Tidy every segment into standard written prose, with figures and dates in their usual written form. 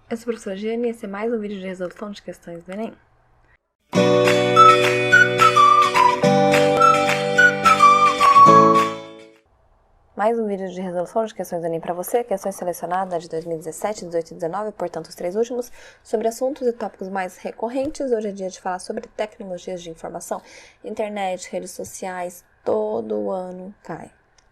Eu sou a professora Giane e esse é mais um vídeo de resolução de questões do Enem. Mais um vídeo de resolução de questões do Enem para você, questões selecionadas de 2017, 18 e 19, portanto os três últimos, sobre assuntos e tópicos mais recorrentes. Hoje é dia de falar sobre tecnologias de informação, internet, redes sociais, todo ano cai.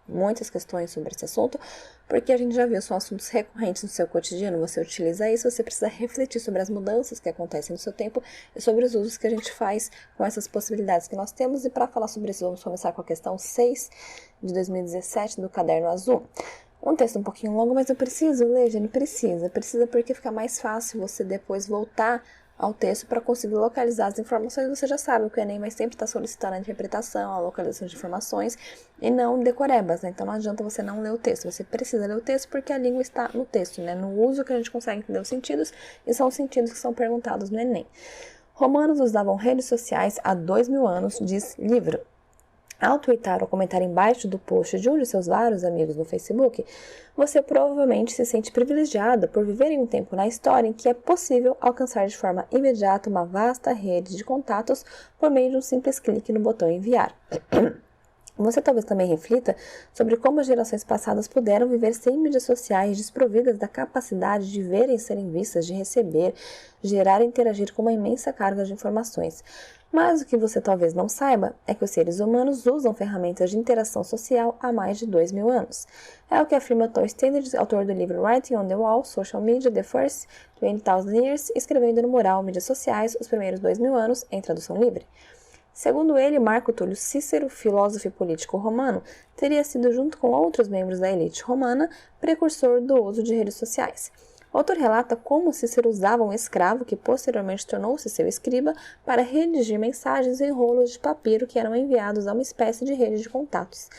Muitas questões sobre esse assunto, porque a gente já viu, são assuntos recorrentes no seu cotidiano, você utiliza isso, você precisa refletir sobre as mudanças que acontecem no seu tempo e sobre os usos que a gente faz com essas possibilidades que nós temos. E para falar sobre isso, vamos começar com a questão 6 de 2017 do Caderno Azul. Um texto um pouquinho longo, mas eu preciso ler, gente, precisa porque fica mais fácil você depois voltar ao texto para conseguir localizar as informações. Você já sabe que o Enem vai sempre estar solicitando a interpretação, a localização de informações e não decorebas, né? Então não adianta você não ler o texto, você precisa ler o texto porque a língua está no texto, né? No uso que a gente consegue entender os sentidos, e são os sentidos que são perguntados no Enem. Romanos usavam redes sociais há 2000 anos, diz livro. Ao twittar ou comentar embaixo do post de um de seus vários amigos no Facebook, você provavelmente se sente privilegiado por viver em um tempo na história em que é possível alcançar de forma imediata uma vasta rede de contatos por meio de um simples clique no botão enviar. Você talvez também reflita sobre como as gerações passadas puderam viver sem mídias sociais, desprovidas da capacidade de ver e serem vistas, de receber, gerar e interagir com uma imensa carga de informações. Mas o que você talvez não saiba é que os seres humanos usam ferramentas de interação social há mais de 2000 anos. É o que afirma Tom Standard, autor do livro Writing on the Wall, Social Media, The First 20,000 Years, escrevendo no mural Mídias Sociais, os primeiros 2000 anos, em tradução livre. Segundo ele, Marco Túlio Cícero, filósofo e político romano, teria sido, junto com outros membros da elite romana, precursor do uso de redes sociais. O autor relata como Cícero usava um escravo, que posteriormente tornou-se seu escriba, para redigir mensagens em rolos de papiro que eram enviados a uma espécie de rede de contatos.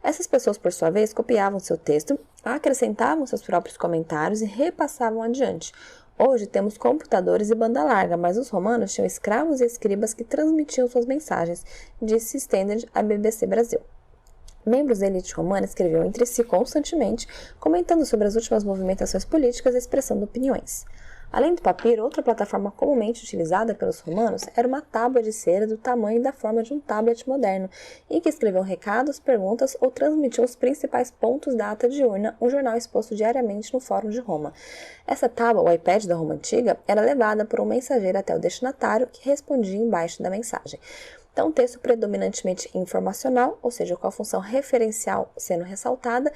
Essas pessoas, por sua vez, copiavam seu texto, acrescentavam seus próprios comentários e repassavam adiante. Hoje temos computadores e banda larga, mas os romanos tinham escravos e escribas que transmitiam suas mensagens, disse Standard à BBC Brasil. Membros da elite romana escreviam entre si constantemente, comentando sobre as últimas movimentações políticas e expressando opiniões. Além do papiro, outra plataforma comumente utilizada pelos romanos era uma tábua de cera do tamanho e da forma de um tablet moderno, em que escreviam recados, perguntas ou transmitiam os principais pontos da ata de urna, um jornal exposto diariamente no Fórum de Roma. Essa tábua, o iPad da Roma Antiga, era levada por um mensageiro até o destinatário, que respondia embaixo da mensagem. Então, um texto predominantemente informacional, ou seja, com a função referencial sendo ressaltada.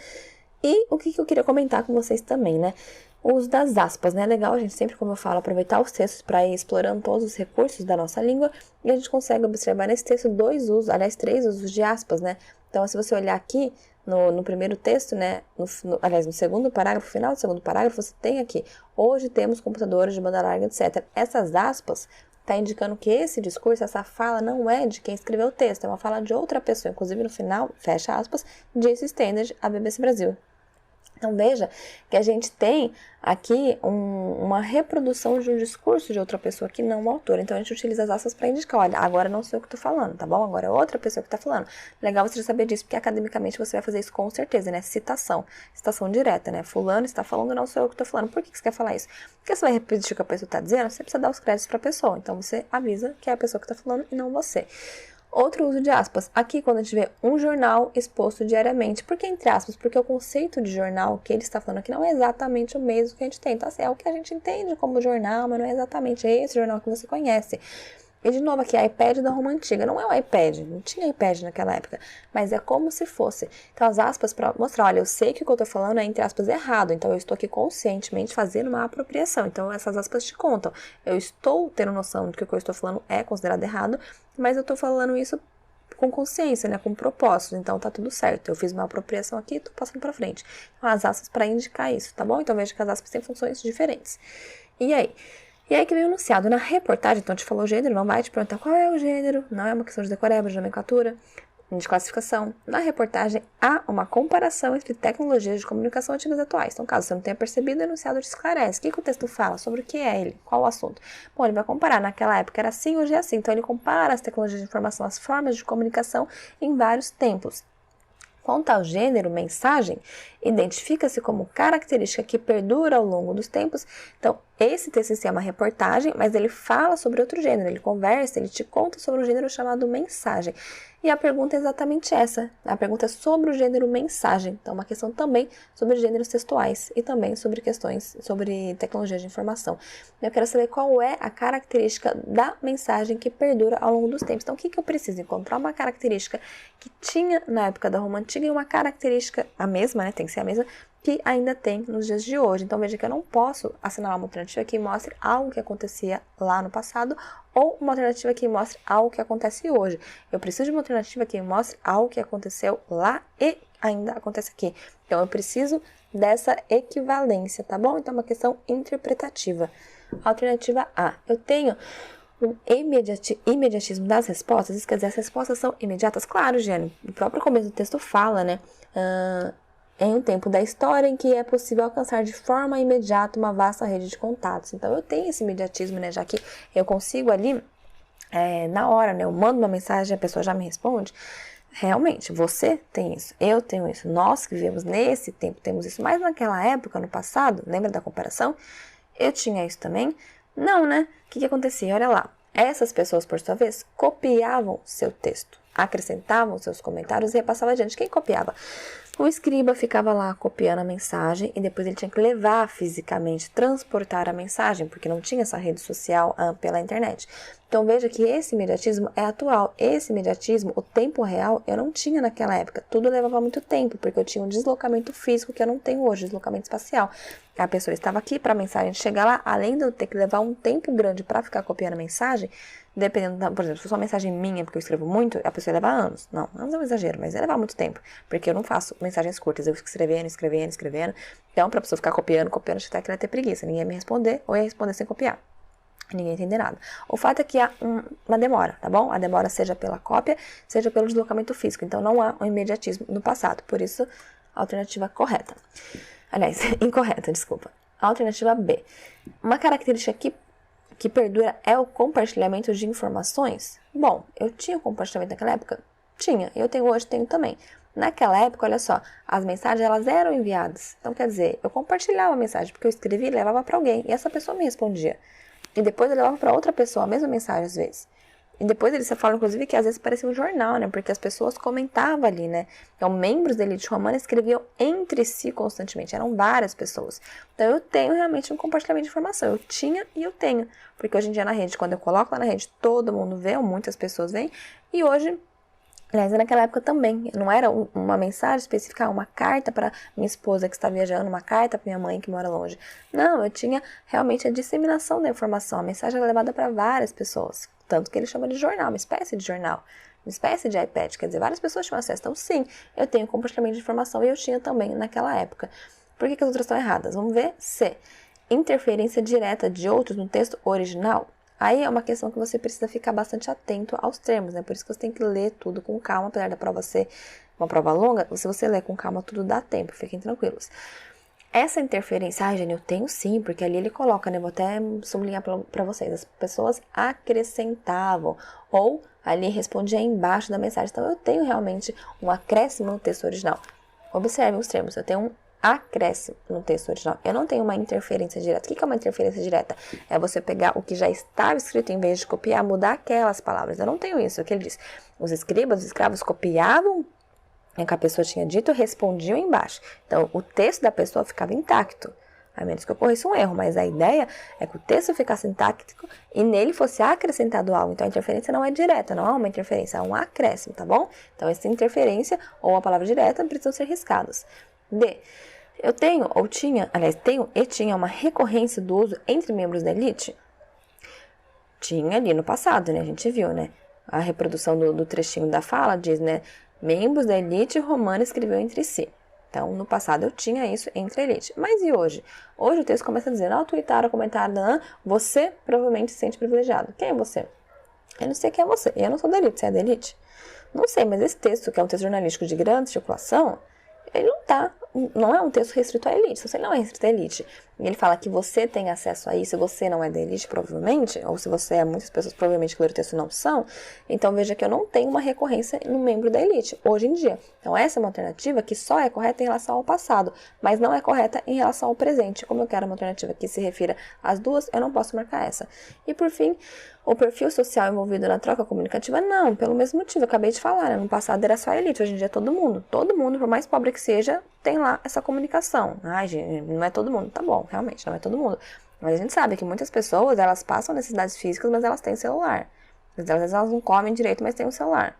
E o que eu queria comentar com vocês também, né? O uso das aspas, né? É legal a gente sempre, como eu falo, aproveitar os textos para ir explorando todos os recursos da nossa língua, e a gente consegue observar nesse texto três usos de aspas, né? Então, se você olhar aqui no primeiro texto, né? No segundo parágrafo, final do segundo parágrafo, você tem aqui: hoje temos computadores de banda larga, etc. Essas aspas está indicando que esse discurso, essa fala, não é de quem escreveu o texto, é uma fala de outra pessoa. Inclusive, no final, fecha aspas, disse Standard à BBC Brasil. Então, veja que a gente tem aqui uma reprodução de um discurso de outra pessoa que não o autor. Então, a gente utiliza as aspas para indicar: olha, agora não sou eu que estou falando, tá bom? Agora é outra pessoa que está falando. Legal você já saber disso, porque academicamente você vai fazer isso com certeza, né? Citação direta, né? Fulano está falando, não sou eu que estou falando. Por que você quer falar isso? Porque você vai repetir o que a pessoa está dizendo, você precisa dar os créditos para a pessoa. Então, você avisa que é a pessoa que está falando e não você. Outro uso de aspas. Aqui, quando a gente vê um jornal exposto diariamente. Por que entre aspas? Porque o conceito de jornal que ele está falando aqui não é exatamente o mesmo que a gente tem. Então, assim, é o que a gente entende como jornal, mas não é exatamente esse jornal que você conhece. E, de novo, aqui, iPad da Roma Antiga. Não é o iPad, não tinha iPad naquela época, mas é como se fosse. Então, as aspas para mostrar: olha, eu sei que o que eu estou falando é, entre aspas, errado, então eu estou aqui conscientemente fazendo uma apropriação. Então, essas aspas te contam. Eu estou tendo noção de que o que eu estou falando é considerado errado, mas eu estou falando isso com consciência, né, com propósito, então tá tudo certo. Eu fiz uma apropriação aqui e tô passando para frente. Então, as aspas para indicar isso, tá bom? Então, veja que as aspas têm funções diferentes. E aí que vem o enunciado. Na reportagem, então, te falou o gênero, não vai te perguntar qual é o gênero, não é uma questão de decoreba, de nomenclatura, de classificação. Na reportagem, há uma comparação entre tecnologias de comunicação antigas e atuais. Então, caso você não tenha percebido, o enunciado te esclarece. O que o texto fala? Sobre o que é ele? Qual o assunto? Bom, ele vai comparar. Naquela época era assim, hoje é assim. Então, ele compara as tecnologias de informação, as formas de comunicação em vários tempos. Quanto ao gênero, mensagem, identifica-se como característica que perdura ao longo dos tempos. Então, esse texto em si é uma reportagem, mas ele fala sobre outro gênero, ele conversa, ele te conta sobre um gênero chamado mensagem. E a pergunta é exatamente essa, a pergunta é sobre o gênero mensagem, então uma questão também sobre gêneros textuais e também sobre questões sobre tecnologia de informação. Eu quero saber qual é a característica da mensagem que perdura ao longo dos tempos. Então o que eu preciso? Encontrar uma característica que tinha na época da Roma Antiga e uma característica, a mesma, né, tem que ser a mesma, que ainda tem nos dias de hoje. Então veja que eu não posso assinalar uma alternativa que mostre algo que acontecia lá no passado ou uma alternativa que mostre algo que acontece hoje. Eu preciso de uma alternativa que mostre algo que aconteceu lá e ainda acontece aqui. Então eu preciso dessa equivalência, tá bom? Então é uma questão interpretativa. Alternativa A. Eu tenho um imediatismo das respostas. Isso quer dizer, as respostas são imediatas? Claro, Jane. O próprio começo do texto fala, né? Em um tempo da história em que é possível alcançar de forma imediata uma vasta rede de contatos. Então, eu tenho esse imediatismo, né? Já que eu consigo ali, na hora, né? Eu mando uma mensagem, a pessoa já me responde. Realmente, você tem isso, eu tenho isso, nós que vivemos nesse tempo temos isso. Mas naquela época, no passado, lembra da comparação? Eu tinha isso também? Não, né? O que acontecia? Olha lá. Essas pessoas, por sua vez, copiavam seu texto, acrescentavam seus comentários e repassavam adiante. Quem copiava? O escriba ficava lá copiando a mensagem e depois ele tinha que levar fisicamente, transportar a mensagem, porque não tinha essa rede social pela internet. Então veja que esse imediatismo é atual. Esse imediatismo, o tempo real, eu não tinha naquela época. Tudo levava muito tempo, porque eu tinha um deslocamento físico que eu não tenho hoje, deslocamento espacial. A pessoa estava aqui para a mensagem chegar lá, além de eu ter que levar um tempo grande para ficar copiando a mensagem, dependendo, por exemplo, se for uma mensagem minha, porque eu escrevo muito, a pessoa ia levar anos. Não, anos é um exagero, mas ia levar muito tempo, porque eu não faço mensagens curtas, eu fico escrevendo. Então, para a pessoa ficar copiando, acho que ela ia ter preguiça, ninguém ia me responder, ou ia responder sem copiar. Ninguém entender nada. O fato é que há uma demora, tá bom? A demora seja pela cópia, seja pelo deslocamento físico. Então, não há um imediatismo no passado. Por isso, a alternativa correta. Aliás, incorreta, desculpa. A alternativa B. Uma característica que perdura é o compartilhamento de informações? Bom, eu tinha compartilhamento naquela época? Tinha. Eu tenho hoje, tenho também. Naquela época, olha só, as mensagens elas eram enviadas. Então, quer dizer, eu compartilhava a mensagem, porque eu escrevi e levava para alguém. E essa pessoa me respondia. E depois eu levava para outra pessoa a mesma mensagem às vezes. E depois eles falam, inclusive, que às vezes parecia um jornal, né? Porque as pessoas comentavam ali, né? Então, membros da elite romana escreviam entre si constantemente. Eram várias pessoas. Então, eu tenho realmente um compartilhamento de informação. Eu tinha e eu tenho. Porque hoje em dia na rede, quando eu coloco lá na rede, todo mundo vê, ou muitas pessoas veem. E hoje, aliás, naquela época também, não era uma mensagem específica, uma carta para minha esposa que está viajando, uma carta para minha mãe que mora longe. Não, eu tinha realmente a disseminação da informação. A mensagem era levada para várias pessoas. Tanto que ele chama de jornal, uma espécie de jornal, uma espécie de iPad. Quer dizer, várias pessoas tinham acesso. Então, sim, eu tenho compartilhamento de informação e eu tinha também naquela época. Por que as outras estão erradas? Vamos ver. C. Interferência direta de outros no texto original. Aí é uma questão que você precisa ficar bastante atento aos termos, né? Por isso que você tem que ler tudo com calma, apesar da prova ser uma prova longa, se você ler com calma, tudo dá tempo, fiquem tranquilos. Essa interferência, Jane, eu tenho sim, porque ali ele coloca, né? Vou até sublinhar para vocês. As pessoas acrescentavam, ou ali respondia embaixo da mensagem. Então, eu tenho realmente um acréscimo no texto original. Observem os termos, eu tenho um acréscimo no texto original. Eu não tenho uma interferência direta. O que é uma interferência direta? É você pegar o que já estava escrito, em vez de copiar, mudar aquelas palavras. Eu não tenho isso. O que ele diz? Os escravos copiavam o que a pessoa tinha dito e respondiam embaixo. Então, o texto da pessoa ficava intacto, a menos que ocorresse um erro. Mas a ideia é que o texto ficasse intacto e nele fosse acrescentado algo. Então, a interferência não é direta, não é uma interferência, é um acréscimo, tá bom? Então, essa interferência ou a palavra direta precisam ser riscados. D. Eu tenho ou tinha, aliás, tenho e tinha uma recorrência do uso entre membros da elite? Tinha ali no passado, né? A gente viu, né? A reprodução do trechinho da fala diz, né? Membros da elite romana escreviam entre si. Então, no passado eu tinha isso entre a elite. Mas e hoje? Hoje o texto começa dizendo, ao twittar ou comentar, você provavelmente se sente privilegiado. Quem é você? Eu não sei quem é você. Eu não sou da elite. Você é da elite? Não sei, mas esse texto, que é um texto jornalístico de grande circulação, ele não está não é um texto restrito à elite. Se você não é restrito à elite, e ele fala que você tem acesso a isso, e você não é da elite, provavelmente, ou se você é, muitas pessoas provavelmente que leram o texto não são, então veja que eu não tenho uma recorrência no membro da elite, hoje em dia. Então essa é uma alternativa que só é correta em relação ao passado, mas não é correta em relação ao presente. Como eu quero uma alternativa que se refira às duas, eu não posso marcar essa. E por fim, o perfil social envolvido na troca comunicativa, não, pelo mesmo motivo, eu acabei de falar, né? No passado era só a elite, hoje em dia é todo mundo, por mais pobre que seja, tem lá essa comunicação. Ai, gente, não é todo mundo, tá bom, realmente, não é todo mundo. Mas a gente sabe que muitas pessoas, elas passam necessidades físicas, mas elas têm celular. Às vezes elas não comem direito, mas têm um celular.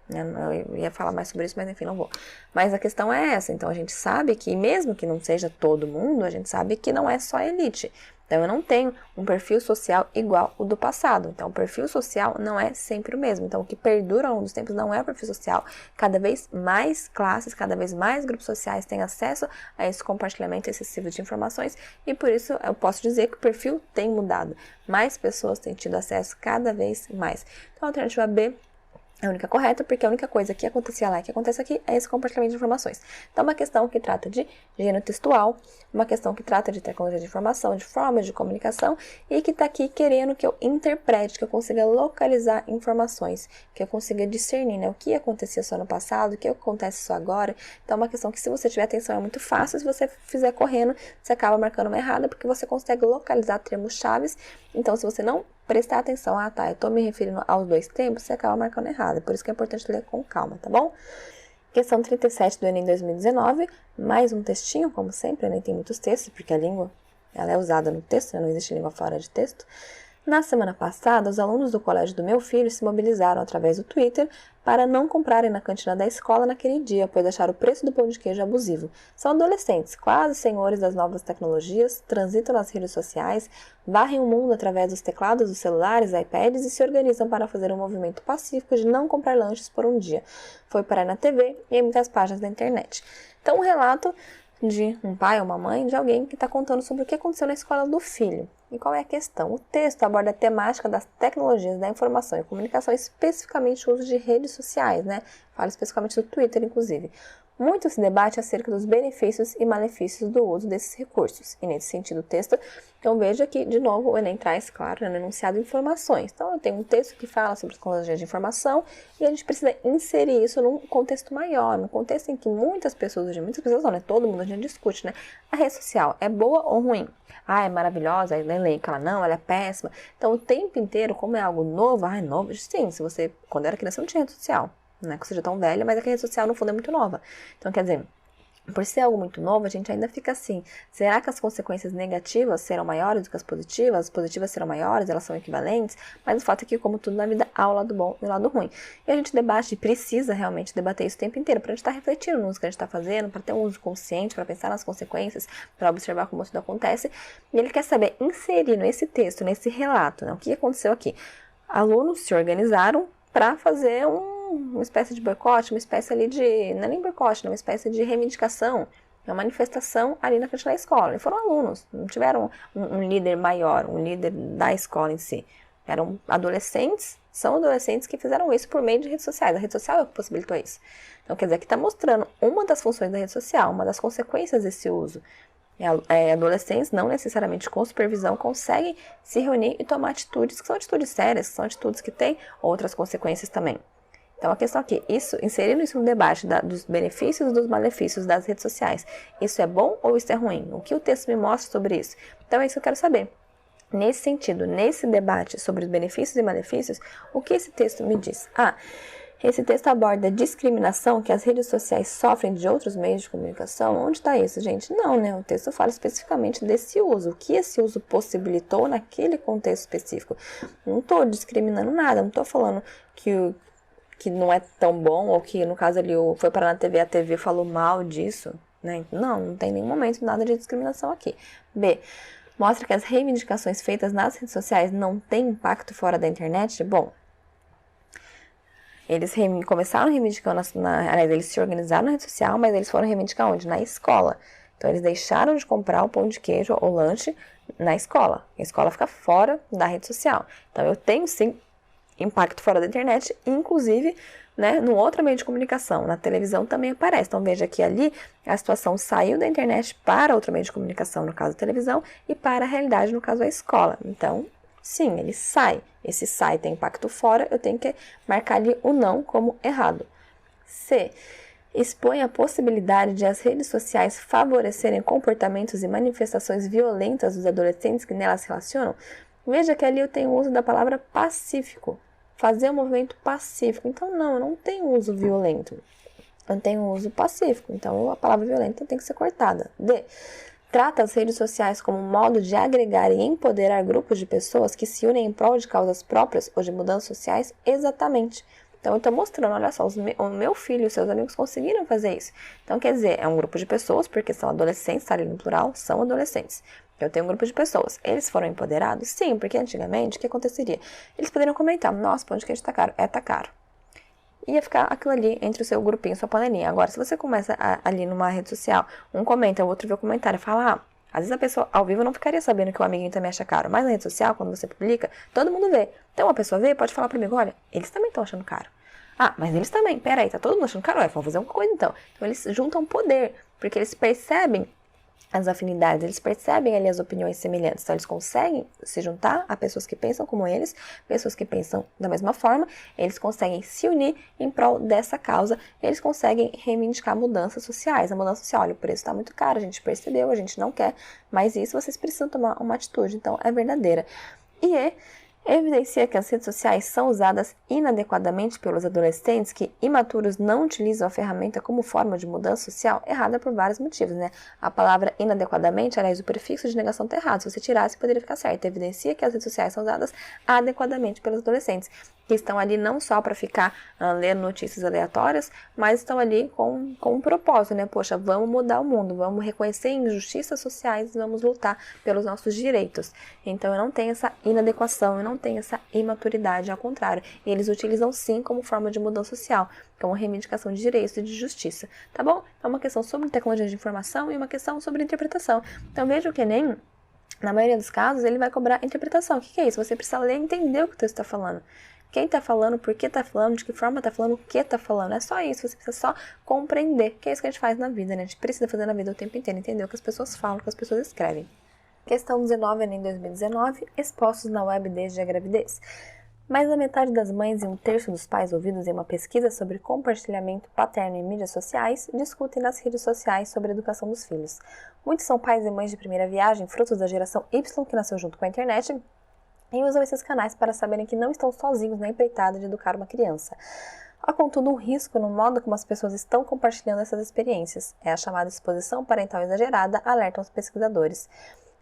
Eu ia falar mais sobre isso, mas enfim, não vou. Mas a questão é essa, então a gente sabe que, mesmo que não seja todo mundo, a gente sabe que não é só a elite. Então eu não tenho um perfil social igual o do passado. Então o perfil social não é sempre o mesmo. Então o que perdura ao longo dos tempos não é o perfil social. Cada vez mais classes, cada vez mais grupos sociais têm acesso a esse compartilhamento excessivo de informações e por isso eu posso dizer que o perfil tem mudado. Mais pessoas têm tido acesso cada vez mais. Então a alternativa B é a única correta, porque a única coisa que acontecia lá e que acontece aqui é esse compartilhamento de informações. Então, uma questão que trata de gênero textual, uma questão que trata de tecnologia de informação, de formas de comunicação, e que está aqui querendo que eu interprete, que eu consiga localizar informações, que eu consiga discernir, né, o que acontecia só no passado, o que acontece só agora. Então, é uma questão que, se você tiver atenção, é muito fácil. Se você fizer correndo, você acaba marcando uma errada, porque você consegue localizar termos chaves. Então, se você não prestar atenção, eu tô me referindo aos dois tempos, você acaba marcando errado. Por isso que é importante ler com calma, tá bom? Questão 37 do Enem 2019, mais um textinho, como sempre, o Enem tem muitos textos, porque a língua ela é usada no texto, né? Não existe língua fora de texto. Na semana passada, os alunos do colégio do meu filho se mobilizaram através do Twitter para não comprarem na cantina da escola naquele dia, pois acharam o preço do pão de queijo abusivo. São adolescentes, quase senhores das novas tecnologias, transitam nas redes sociais, varrem o mundo através dos teclados dos celulares, iPads e se organizam para fazer um movimento pacífico de não comprar lanches por um dia. Foi parar na TV e em muitas páginas da internet. Então, um relato de um pai ou uma mãe, de alguém que está contando sobre o que aconteceu na escola do filho. E qual é a questão? O texto aborda a temática das tecnologias da informação e comunicação, especificamente o uso de redes sociais, né? Fala especificamente do Twitter, inclusive. Muito se debate acerca dos benefícios e malefícios do uso desses recursos. E nesse sentido, o texto, então veja que, de novo, o Enem traz, claro, no enunciado informações. Então, eu tenho um texto que fala sobre as tecnologias de informação e a gente precisa inserir isso num contexto maior, num contexto em que muitas pessoas não, né? Todo mundo, a gente discute, né? A rede social é boa ou ruim? É maravilhosa, aí elenca ela, não, ela é péssima. Então, o tempo inteiro, como é algo novo, é novo, sim, se você, quando era criança, não tinha rede social. Não é que seja tão velha, mas é que a rede social, no fundo, é muito nova. Então, quer dizer, por ser algo muito novo, a gente ainda fica assim, será que as consequências negativas serão maiores do que as positivas serão maiores, elas são equivalentes? Mas o fato é que, como tudo na vida, há o lado bom e o lado ruim. E a gente debate, e precisa realmente debater isso o tempo inteiro, para a gente estar refletindo no uso que a gente está fazendo, para ter um uso consciente, para pensar nas consequências, para observar como tudo acontece. E ele quer saber, inserir nesse texto, nesse relato, né, o que aconteceu aqui. Alunos se organizaram para fazer uma espécie de boicote, uma espécie ali de, não é nem boicote, uma espécie de reivindicação, uma manifestação ali na frente da escola. E foram alunos, não tiveram um líder maior, um líder da escola em si. Eram adolescentes, são adolescentes que fizeram isso por meio de redes sociais. A rede social é o que possibilitou isso. Então, quer dizer, aqui está mostrando uma das funções da rede social, uma das consequências desse uso. Adolescentes, não necessariamente com supervisão, conseguem se reunir e tomar atitudes que são atitudes sérias, que são atitudes que têm outras consequências também. Então, a questão aqui, inserindo isso no debate dos benefícios e dos malefícios das redes sociais, isso é bom ou isso é ruim? O que o texto me mostra sobre isso? Então, é isso que eu quero saber. Nesse sentido, nesse debate sobre os benefícios e malefícios, o que esse texto me diz? Esse texto aborda a discriminação que as redes sociais sofrem de outros meios de comunicação. Onde está isso, gente? Não, né? O texto fala especificamente desse uso. O que esse uso possibilitou naquele contexto específico. Não estou discriminando nada. Não estou falando que não é tão bom, ou que, no caso ali, foi parar na TV, a TV falou mal disso, né? Não tem nenhum momento nada de discriminação aqui. B, mostra que as reivindicações feitas nas redes sociais não têm impacto fora da internet. Bom, eles começaram reivindicando, aliás, eles se organizaram na rede social, mas eles foram reivindicar onde? Na escola. Então, eles deixaram de comprar o pão de queijo ou lanche na escola. A escola fica fora da rede social. Então, eu tenho sim impacto fora da internet, inclusive, né, no outro meio de comunicação, na televisão também aparece. Então veja que ali a situação saiu da internet para outro meio de comunicação, no caso a televisão, e para a realidade, no caso a escola. Então, sim, ele sai. Esse sai tem impacto fora, eu tenho que marcar ali o não como errado. C. Expõe a possibilidade de as redes sociais favorecerem comportamentos e manifestações violentas dos adolescentes que nelas se relacionam. Veja que ali eu tenho o uso da palavra pacífico. Fazer um movimento pacífico. Então, não, eu não tenho uso violento. Eu tenho uso pacífico. Então, a palavra violenta tem que ser cortada. D. Trata as redes sociais como um modo de agregar e empoderar grupos de pessoas que se unem em prol de causas próprias ou de mudanças sociais. Exatamente. Então, eu estou mostrando, olha só, o meu filho e os seus amigos conseguiram fazer isso. Então, quer dizer, é um grupo de pessoas, porque são adolescentes, está ali no plural, são adolescentes. Eu tenho um grupo de pessoas. Eles foram empoderados? Sim, porque antigamente, o que aconteceria? Eles poderiam comentar, nossa, pão de queijo tá caro. Tá caro. Ia ficar aquilo ali entre o seu grupinho, sua panelinha. Agora, se você começa ali numa rede social, um comenta, o outro vê o comentário e fala, às vezes a pessoa ao vivo não ficaria sabendo que o amiguinho também acha caro. Mas na rede social, quando você publica, todo mundo vê. Então, uma pessoa vê e pode falar pro amigo, olha, eles também estão achando caro. Mas eles também, peraí, tá todo mundo achando caro? Vamos fazer uma coisa então. Então, eles juntam poder, porque eles percebem as afinidades, eles percebem ali as opiniões semelhantes, então eles conseguem se juntar a pessoas que pensam como eles, pessoas que pensam da mesma forma, eles conseguem se unir em prol dessa causa, eles conseguem reivindicar mudanças sociais. A mudança social, olha, o preço está muito caro, a gente percebeu, a gente não quer, mas isso vocês precisam tomar uma atitude, então é verdadeira. E evidencia que as redes sociais são usadas inadequadamente pelos adolescentes que, imaturos, não utilizam a ferramenta como forma de mudança social. Errada por vários motivos, né? A palavra inadequadamente, aliás, o prefixo de negação está errado. Se você tirasse, poderia ficar certo. Evidencia que as redes sociais são usadas adequadamente pelos adolescentes, que estão ali não só para ficar lendo notícias aleatórias, mas estão ali com um propósito, né? Poxa, vamos mudar o mundo, vamos reconhecer injustiças sociais, vamos lutar pelos nossos direitos. Então, eu não tenho essa inadequação, eu não tenho essa imaturidade, ao contrário. E eles utilizam sim como forma de mudança social, como reivindicação de direitos e de justiça, tá bom? É uma questão sobre tecnologia de informação e uma questão sobre interpretação. Então, veja que nem, na maioria dos casos, ele vai cobrar interpretação. O que é isso? Você precisa ler e entender o que o texto está falando. Quem está falando, por que está falando, de que forma está falando, o que está falando. É só isso, você precisa só compreender. Que é isso que a gente faz na vida, né? A gente precisa fazer na vida o tempo inteiro, entender o que as pessoas falam, o que as pessoas escrevem. Questão 19, Enem 2019, expostos na web desde a gravidez. Mais da metade das mães e um terço dos pais ouvidos em uma pesquisa sobre compartilhamento paterno em mídias sociais discutem nas redes sociais sobre a educação dos filhos. Muitos são pais e mães de primeira viagem, frutos da geração Y que nasceu junto com a internet, e usam esses canais para saberem que não estão sozinhos na empreitada de educar uma criança. Há, contudo, um risco no modo como as pessoas estão compartilhando essas experiências. É a chamada exposição parental exagerada, alertam os pesquisadores.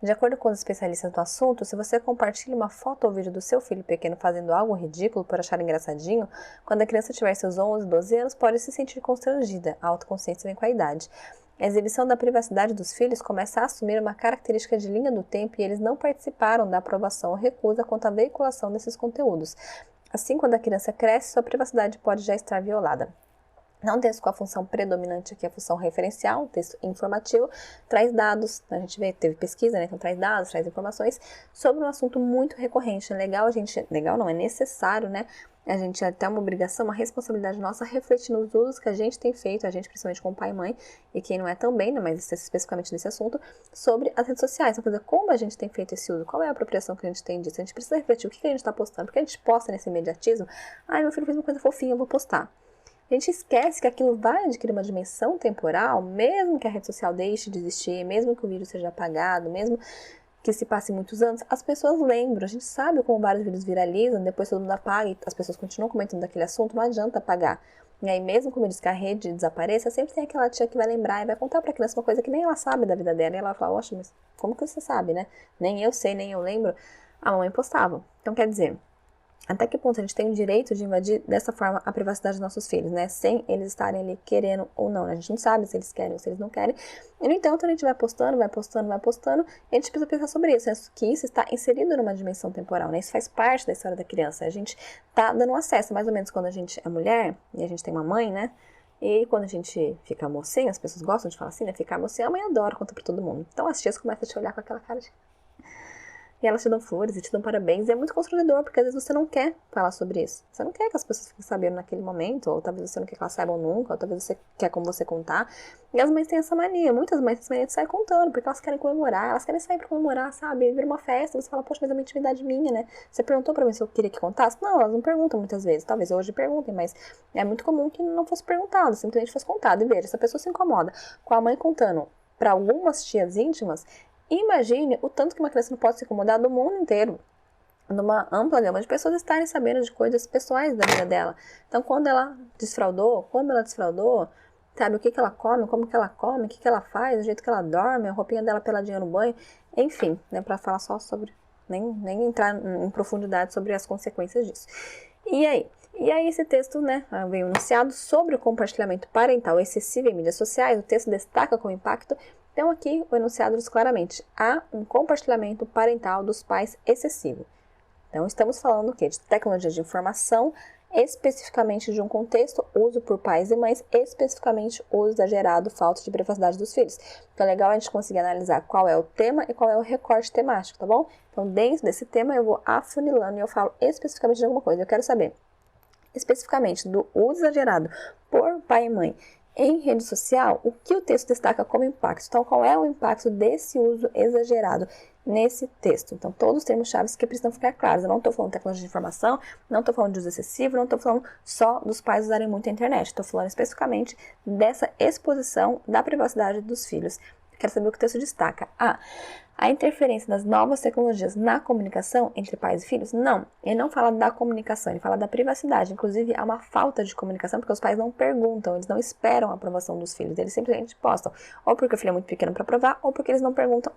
De acordo com os especialistas no assunto, se você compartilha uma foto ou vídeo do seu filho pequeno fazendo algo ridículo por achar engraçadinho, quando a criança tiver seus 11, 12 anos, pode se sentir constrangida. A autoconsciência vem com a idade. A exibição da privacidade dos filhos começa a assumir uma característica de linha do tempo e eles não participaram da aprovação ou recusa quanto à veiculação desses conteúdos. Assim, quando a criança cresce, sua privacidade pode já estar violada. Um texto com a função predominante aqui, a função referencial, um texto informativo, traz dados, a gente teve pesquisa, né? Então traz dados, traz informações sobre um assunto muito recorrente. É legal não, é necessário, né? A gente até uma obrigação, uma responsabilidade nossa refletir nos usos que a gente tem feito, a gente principalmente com pai e mãe, e quem não é também, né, mas especificamente nesse assunto, sobre as redes sociais. Então, como a gente tem feito esse uso, qual é a apropriação que a gente tem disso? A gente precisa refletir o que a gente está postando, porque a gente posta nesse imediatismo, meu filho fez uma coisa fofinha, eu vou postar. A gente esquece que aquilo vai adquirir uma dimensão temporal, mesmo que a rede social deixe de existir, mesmo que o vídeo seja apagado, mesmo que se passe muitos anos, as pessoas lembram. A gente sabe como vários vídeos viralizam, depois todo mundo apaga e as pessoas continuam comentando daquele assunto, não adianta apagar. E aí, mesmo como diz que a rede desapareça, sempre tem aquela tia que vai lembrar e vai contar pra criança uma coisa que nem ela sabe da vida dela. E ela vai falar, oxe, mas como que você sabe, né? Nem eu sei, nem eu lembro. A mamãe postava. Então, quer dizer, até que ponto a gente tem o direito de invadir dessa forma a privacidade dos nossos filhos, né? Sem eles estarem ali querendo ou não, né? A gente não sabe se eles querem ou se eles não querem. E, no entanto, a gente vai postando, e a gente precisa pensar sobre isso, né? Que isso está inserido numa dimensão temporal, né? Isso faz parte da história da criança. A gente tá dando acesso, mais ou menos quando a gente é mulher, e a gente tem uma mãe, né? E quando a gente fica mocinha, as pessoas gostam de falar assim, né? Ficar mocinha, a mãe adora, conta pra todo mundo. Então as tias começam a te olhar com aquela cara de... e elas te dão flores e te dão parabéns, e é muito constrangedor, porque às vezes você não quer falar sobre isso. Você não quer que as pessoas fiquem sabendo naquele momento, ou talvez você não quer que elas saibam nunca, ou talvez você quer como você contar. E as mães têm essa mania, muitas mães têm essa mania de sair contando, porque elas querem comemorar, elas querem sair pra comemorar, sabe? Vira uma festa, você fala, poxa, mas é uma intimidade minha, né? Você perguntou pra mim se eu queria que contasse? Não, elas não perguntam muitas vezes, talvez hoje perguntem, mas é muito comum que não fosse perguntado, simplesmente fosse contado. E veja, se a pessoa se incomoda com a mãe contando para algumas tias íntimas, imagine o tanto que uma criança não pode se incomodar do mundo inteiro, numa ampla gama de pessoas estarem sabendo de coisas pessoais da vida dela. Então, quando ela desfraudou, sabe, o que ela come, como que ela come, o que ela faz, o jeito que ela dorme, a roupinha dela peladinha no banho, enfim, né, para falar só sobre, nem entrar em profundidade sobre as consequências disso. E aí esse texto, né, veio enunciado sobre o compartilhamento parental excessivo em mídias sociais. O texto destaca com impacto. Então aqui o enunciado diz claramente: há um compartilhamento parental dos pais excessivo. Então estamos falando o quê? De tecnologia de informação, especificamente de um contexto, uso por pais e mães, especificamente uso exagerado, falta de privacidade dos filhos. Então é legal a gente conseguir analisar qual é o tema e qual é o recorte temático, tá bom? Então dentro desse tema eu vou afunilando e eu falo especificamente de alguma coisa. Eu quero saber especificamente do uso exagerado por pai e mãe em rede social, o que o texto destaca como impacto. Então, qual é o impacto desse uso exagerado nesse texto? Então, todos os termos-chave que precisam ficar claros. Eu não estou falando de tecnologia de informação, não estou falando de uso excessivo, não estou falando só dos pais usarem muito a internet. Estou falando especificamente dessa exposição da privacidade dos filhos. Quero saber o que o texto destaca. A interferência das novas tecnologias na comunicação entre pais e filhos? Não, ele não fala da comunicação, ele fala da privacidade. Inclusive, há uma falta de comunicação porque os pais não perguntam, eles não esperam a aprovação dos filhos, eles simplesmente postam. Ou porque o filho é muito pequeno para provar, ou porque eles não perguntam,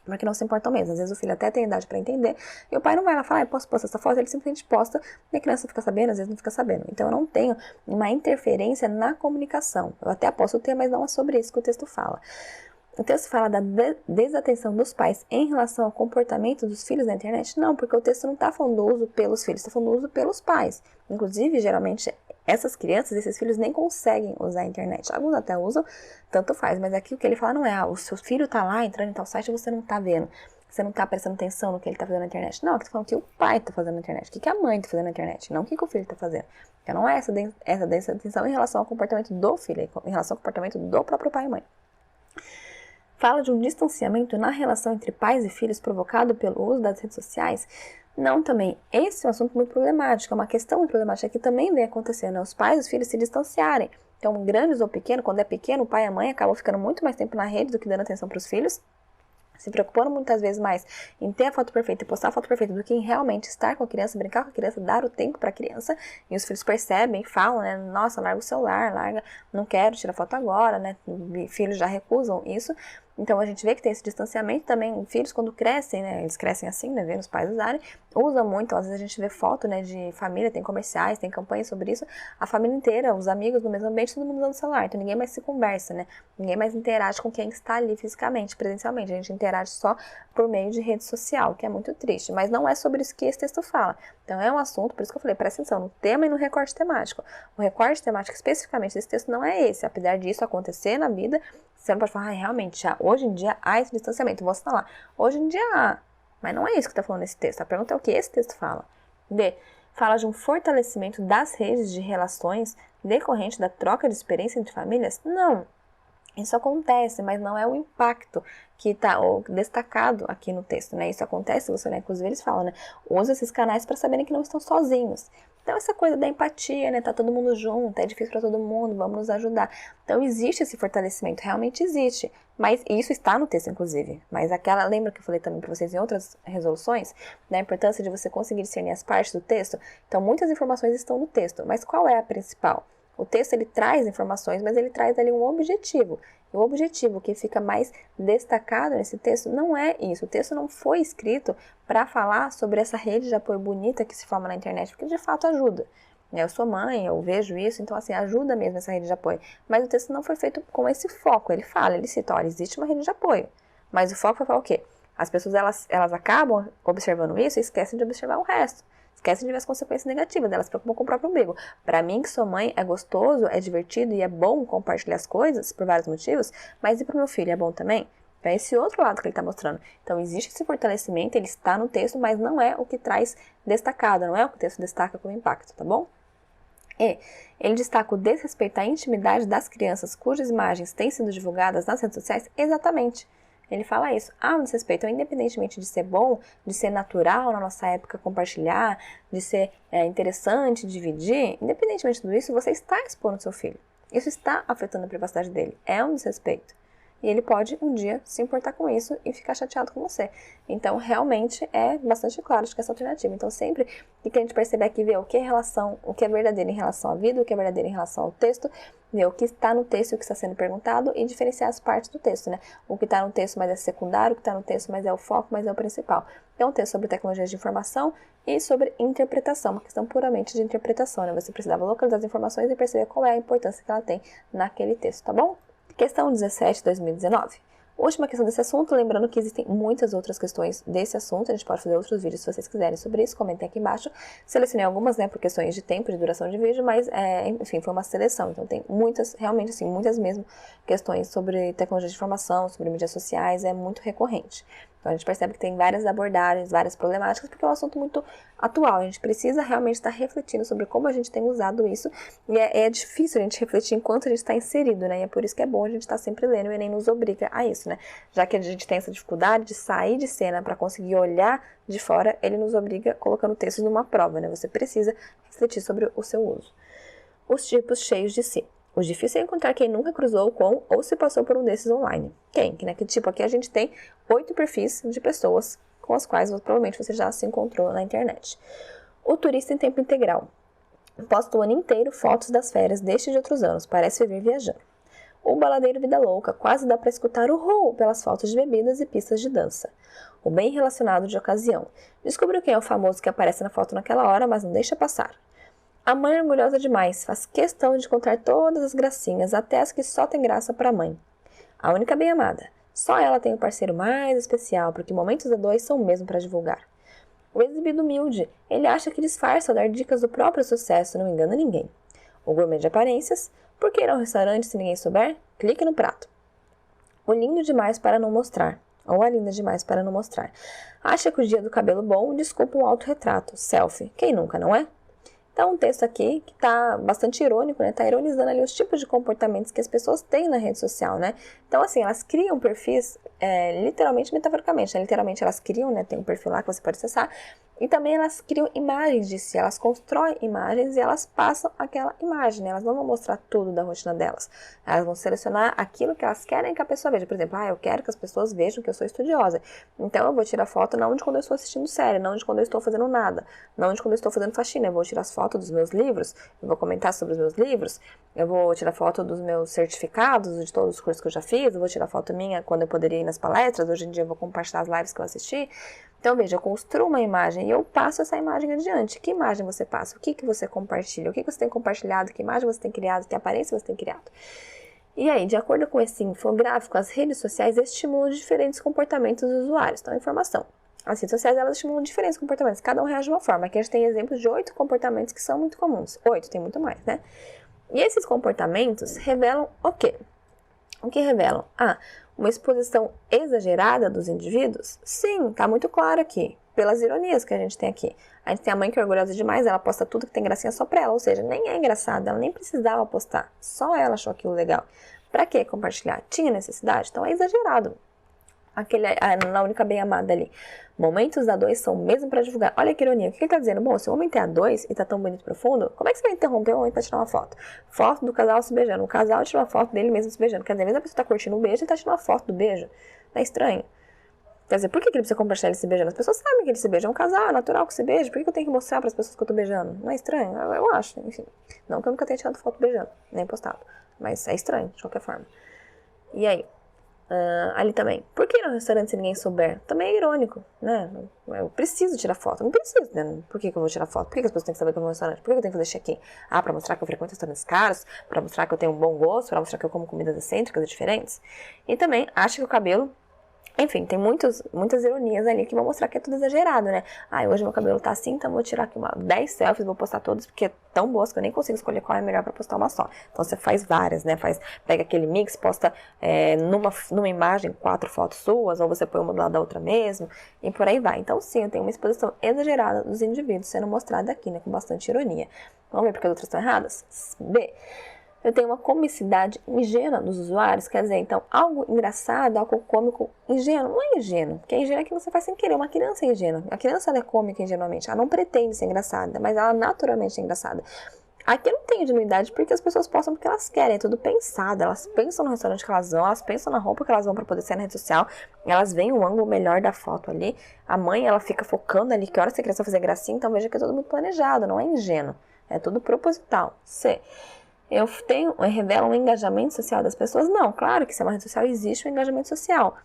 porque não se importam mesmo. Às vezes o filho até tem idade para entender, e o pai não vai lá falar, eu posso postar essa foto, ele simplesmente posta, e a criança fica sabendo, às vezes não fica sabendo. Então eu não tenho uma interferência na comunicação. Eu até posso ter, mas não é sobre isso que o texto fala. O texto fala da desatenção dos pais em relação ao comportamento dos filhos na internet? Não, porque o texto não está falando do uso pelos filhos, está falando do uso pelos pais. Inclusive, geralmente, essas crianças, esses filhos nem conseguem usar a internet. Alguns até usam, tanto faz, mas aqui o que ele fala não é, o seu filho está lá entrando em tal site e você não está vendo. Você não está prestando atenção no que ele está fazendo na internet. Não, aqui está falando que o pai está fazendo na internet, o que a mãe está fazendo na internet, não o que o filho está fazendo. Então não é essa desatenção em relação ao comportamento do filho, em relação ao comportamento do próprio pai e mãe. Fala de um distanciamento na relação entre pais e filhos provocado pelo uso das redes sociais? Não, também. Esse é um assunto muito problemático, é uma questão muito problemática que também vem acontecendo, né? Os pais e os filhos se distanciarem. Então, grandes ou pequenos, quando é pequeno, o pai e a mãe acabam ficando muito mais tempo na rede do que dando atenção para os filhos, se preocupando muitas vezes mais em ter a foto perfeita e postar a foto perfeita do que em realmente estar com a criança, brincar com a criança, dar o tempo para a criança. E os filhos percebem, falam, né? Nossa, larga o celular, larga, não quero tirar foto agora, né? Filhos já recusam isso. Então a gente vê que tem esse distanciamento também. Filhos quando crescem, né, eles crescem assim, né, vendo os pais usarem, usam muito. Às vezes a gente vê foto, né, de família, tem comerciais, tem campanhas sobre isso, a família inteira, os amigos no mesmo ambiente, todo mundo usando o celular. Então ninguém mais se conversa, né, ninguém mais interage com quem está ali fisicamente, presencialmente. A gente interage só por meio de rede social, que é muito triste, mas não é sobre isso que esse texto fala. Então é um assunto, por isso que eu falei, presta atenção no tema e no recorte temático. O recorte temático especificamente desse texto não é esse, apesar disso acontecer na vida. Você não pode falar, realmente, hoje em dia há esse distanciamento. Vou citar lá. Hoje em dia há. Mas não é isso que está falando nesse texto. A pergunta é o que esse texto fala. B. Fala de um fortalecimento das redes de relações decorrente da troca de experiência entre famílias? Não. Isso acontece, mas não é o impacto que está destacado aqui no texto, né? Isso acontece, você olhar, inclusive eles falam, né? Usa esses canais para saberem que não estão sozinhos. Então, essa coisa da empatia, né? Tá todo mundo junto, é difícil para todo mundo, vamos nos ajudar. Então, existe esse fortalecimento, realmente existe. Mas isso está no texto, inclusive. Mas lembra que eu falei também para vocês em outras resoluções, da importância de você conseguir discernir as partes do texto? Então, muitas informações estão no texto, mas qual é a principal? O texto, ele traz informações, mas ele traz ali um objetivo. E o objetivo que fica mais destacado nesse texto não é isso. O texto não foi escrito para falar sobre essa rede de apoio bonita que se forma na internet, porque de fato ajuda. Eu sou mãe, eu vejo isso, então assim, ajuda mesmo essa rede de apoio. Mas o texto não foi feito com esse foco. Ele cita, olha, existe uma rede de apoio. Mas o foco foi falar o quê? As pessoas, elas acabam observando isso e esquecem de observar o resto. Esquecem de ver as consequências negativas, elas se preocupam com o próprio umbigo. Para mim, que sou mãe, é gostoso, é divertido e é bom compartilhar as coisas por vários motivos, mas e para o meu filho, é bom também? É esse outro lado que ele está mostrando. Então, existe esse fortalecimento, ele está no texto, mas não é o que traz destacado, não é o que o texto destaca como impacto, tá bom? E ele destaca o desrespeito à intimidade das crianças cujas imagens têm sido divulgadas nas redes sociais. Exatamente. Ele fala isso. Há um desrespeito, então, independentemente de ser bom, de ser natural na nossa época compartilhar, de ser interessante dividir, independentemente de tudo isso, você está expondo seu filho. Isso está afetando a privacidade dele. É um desrespeito. E ele pode, um dia, se importar com isso e ficar chateado com você. Então, realmente, é bastante claro de que essa alternativa. Então, sempre que a gente perceber aqui, ver o que é verdadeiro em relação à vida, o que é verdadeiro em relação ao texto, ver o que está no texto e o que está sendo perguntado e diferenciar as partes do texto, né? O que está no texto mais é secundário, o que está no texto mais é o foco, mais é o principal. É um texto sobre tecnologias de informação e sobre interpretação, uma questão puramente de interpretação, né? Você precisava localizar as informações e perceber qual é a importância que ela tem naquele texto, tá bom? Questão 17, 2019. Última questão desse assunto, lembrando que existem muitas outras questões desse assunto, a gente pode fazer outros vídeos se vocês quiserem sobre isso, comentem aqui embaixo. Selecionei algumas, né, por questões de tempo, de duração de vídeo, mas, enfim, foi uma seleção, então tem muitas, realmente, assim, muitas mesmo questões sobre tecnologia de informação, sobre mídias sociais, é muito recorrente. Então, a gente percebe que tem várias abordagens, várias problemáticas, porque é um assunto muito atual. A gente precisa realmente estar refletindo sobre como a gente tem usado isso. E é difícil a gente refletir enquanto a gente está inserido, né? E é por isso que é bom a gente estar sempre lendo, e o Enem nos obriga a isso, né? Já que a gente tem essa dificuldade de sair de cena para conseguir olhar de fora, ele nos obriga colocando textos numa prova, né? Você precisa refletir sobre o seu uso. Os tipos cheios de si. O difícil é encontrar quem nunca cruzou com ou se passou por um desses online. Quem? Que naquele tipo aqui a gente tem 8 perfis de pessoas com as quais provavelmente você já se encontrou na internet. O turista em tempo integral. Posta o ano inteiro fotos das férias deste e de outros anos, parece viver viajando. O baladeiro vida louca, quase dá para escutar o roo pelas fotos de bebidas e pistas de dança. O bem relacionado de ocasião. Descobriu quem é o famoso que aparece na foto naquela hora, mas não deixa passar. A mãe orgulhosa demais, faz questão de contar todas as gracinhas, até as que só tem graça para a mãe. A única bem amada. Só ela tem o parceiro mais especial, porque momentos a dois são mesmo para divulgar. O exibido humilde, ele acha que disfarça ao dar dicas do próprio sucesso, não engana ninguém. O gourmet de aparências, por que ir ao restaurante se ninguém souber? Clique no prato. O lindo demais para não mostrar, ou a linda demais para não mostrar. Acha que o dia do cabelo bom desculpa um autorretrato, selfie. Quem nunca, não é? Então, um texto aqui que está bastante irônico, né? Está ironizando ali os tipos de comportamentos que as pessoas têm na rede social, né? Então, assim, elas criam perfis, literalmente, metaforicamente, né? Literalmente, elas criam, né? Tem um perfil lá que você pode acessar. E também elas criam imagens de si, elas constroem imagens e elas passam aquela imagem, né? Elas não vão mostrar tudo da rotina delas. Elas vão selecionar aquilo que elas querem que a pessoa veja. Por exemplo, eu quero que as pessoas vejam que eu sou estudiosa. Então, eu vou tirar foto não de quando eu estou assistindo série, não de quando eu estou fazendo nada, não de quando eu estou fazendo faxina. Eu vou tirar as fotos dos meus livros, eu vou comentar sobre os meus livros, eu vou tirar foto dos meus certificados, de todos os cursos que eu já fiz, eu vou tirar foto minha quando eu poderia ir nas palestras, hoje em dia eu vou compartilhar as lives que eu assisti. Então, veja, eu construo uma imagem e eu passo essa imagem adiante. Que imagem você passa? O que você compartilha? O que você tem compartilhado? Que imagem você tem criado? Que aparência você tem criado? E aí, de acordo com esse infográfico, as redes sociais estimulam diferentes comportamentos dos usuários. Então, informação. As redes sociais, elas estimulam diferentes comportamentos. Cada um reage de uma forma. Aqui a gente tem exemplos de 8 comportamentos que são muito comuns. 8, tem muito mais, né? E esses comportamentos revelam o quê? O que revelam? Uma exposição exagerada dos indivíduos? Sim, tá muito claro aqui, pelas ironias que a gente tem aqui. A gente tem a mãe que é orgulhosa demais, ela posta tudo que tem gracinha só pra ela, ou seja, nem é engraçada, ela nem precisava postar, só ela achou aquilo legal. Pra que compartilhar? Tinha necessidade? Então é exagerado. Na única bem amada ali. Momentos a dois são mesmo pra divulgar. Olha que ironia. O que ele tá dizendo? Bom, se o momento é a dois e tá tão bonito e profundo, como é que você vai interromper o momento pra tirar uma foto? Foto do casal se beijando. O casal tira uma foto dele mesmo se beijando. Quer dizer, mesmo a pessoa tá curtindo o beijo e tá tirando uma foto do beijo. Não é estranho? Quer dizer, por que ele precisa compartilhar ele se beijando? As pessoas sabem que ele se beija. É um casal, é natural que se beija. Por que eu tenho que mostrar pras pessoas que eu tô beijando? Não é estranho? Eu acho, enfim. Não que eu nunca tenha tirado foto beijando, nem postado. Mas é estranho, de qualquer forma. E aí? Ali também, por que ir no restaurante se ninguém souber? Também é irônico, né? Eu preciso tirar foto, não preciso, né? Por que eu vou tirar foto? Por que as pessoas têm que saber que eu vou no restaurante? Por que eu tenho que fazer check-in? Pra mostrar que eu frequento restaurantes caros, pra mostrar que eu tenho um bom gosto, pra mostrar que eu como comidas excêntricas e diferentes. E também, acha que o cabelo Enfim, tem muitas ironias ali que vão mostrar que é tudo exagerado, né? Hoje meu cabelo tá assim, então vou tirar aqui 10 selfies, vou postar todos, porque é tão boas que eu nem consigo escolher qual é melhor pra postar uma só. Então você faz várias, né? Pega aquele mix, posta numa imagem 4 fotos suas, ou você põe uma do lado da outra mesmo, e por aí vai. Então sim, eu tenho uma exposição exagerada dos indivíduos sendo mostrada aqui, né? Com bastante ironia. Vamos ver porque as outras estão erradas? B. Eu tenho uma comicidade ingênua dos usuários, quer dizer, então, algo engraçado, algo cômico, ingênuo, não é ingênuo, porque ingênuo é que você faz sem querer, uma criança é ingênua, a criança ela é cômica ingenuamente, ela não pretende ser engraçada, mas ela naturalmente é engraçada. Aqui não tem ingenuidade porque as pessoas postam porque elas querem, é tudo pensado, elas pensam no restaurante que elas vão, elas pensam na roupa que elas vão para poder sair na rede social, elas veem o ângulo melhor da foto ali, a mãe ela fica focando ali que hora você criança fazer gracinha, então veja que é tudo muito planejado, não é ingênuo, é tudo proposital. C. Eu revelo um engajamento social das pessoas? Não, claro que se é uma rede social existe um engajamento social.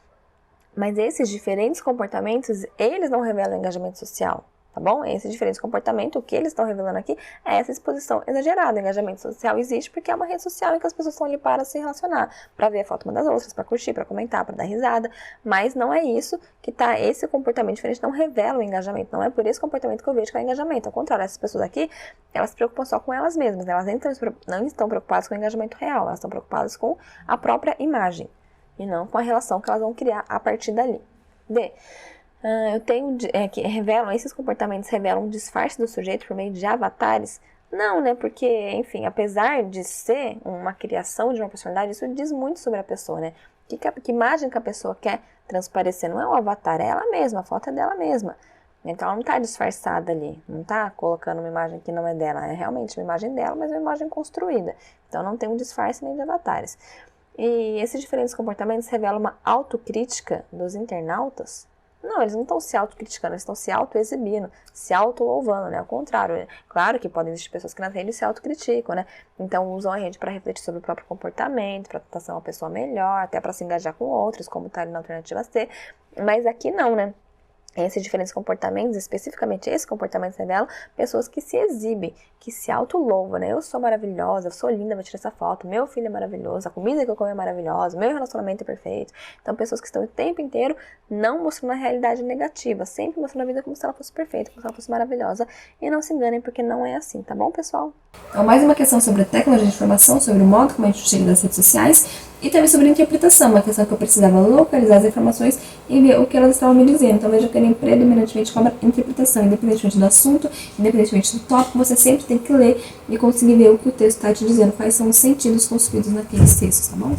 Mas esses diferentes comportamentos, eles não revelam engajamento social, tá bom? Esse diferente comportamento, o que eles estão revelando aqui é essa exposição exagerada. O engajamento social existe porque é uma rede social em que as pessoas estão ali para se relacionar, para ver a foto uma das outras, para curtir, para comentar, para dar risada, mas não é isso que tá, esse comportamento diferente não revela o engajamento, não é por esse comportamento que eu vejo que é o engajamento. Ao contrário, essas pessoas aqui, elas se preocupam só com elas mesmas, elas não estão preocupadas com o engajamento real, elas estão preocupadas com a própria imagem e não com a relação que elas vão criar a partir dali. D. Eu tenho que esses comportamentos revelam um disfarce do sujeito por meio de avatares? Não, né? Porque, enfim, apesar de ser uma criação de uma personalidade, isso diz muito sobre a pessoa, né? Que imagem que a pessoa quer transparecer? Não é o avatar, é ela mesma, a foto é dela mesma. Então ela não está disfarçada ali, não está colocando uma imagem que não é dela, é realmente uma imagem dela, mas é uma imagem construída. Então não tem um disfarce nem de avatares. E esses diferentes comportamentos revelam uma autocrítica dos internautas? Não, eles não estão se autocriticando, eles estão se auto-exibindo, se auto-louvando, né? Ao contrário, claro que podem existir pessoas que nas redes se autocriticam, né? Então usam a rede para refletir sobre o próprio comportamento, para tentar ser uma pessoa melhor, até para se engajar com outros, como tá ali na alternativa C. Mas aqui não, né? Esses diferentes comportamentos, especificamente esse comportamento revela pessoas que se exibem, que se auto-louvam, né? Eu sou maravilhosa, eu sou linda, vou tirar essa foto, meu filho é maravilhoso, a comida que eu como é maravilhosa, meu relacionamento é perfeito. Então, pessoas que estão o tempo inteiro não mostrando a realidade negativa, sempre mostrando a vida como se ela fosse perfeita, como se ela fosse maravilhosa. E não se enganem, porque não é assim, tá bom, pessoal? Então, mais uma questão sobre a tecnologia de informação, sobre o modo como a gente utiliza das redes sociais e também sobre a interpretação, uma questão que eu precisava localizar as informações e ver o que elas estavam me dizendo. Então, veja que nem predominantemente como interpretação, independentemente do assunto, independentemente do tópico, você sempre tem que ler e conseguir ver o que o texto está te dizendo, quais são os sentidos construídos naqueles textos, tá bom?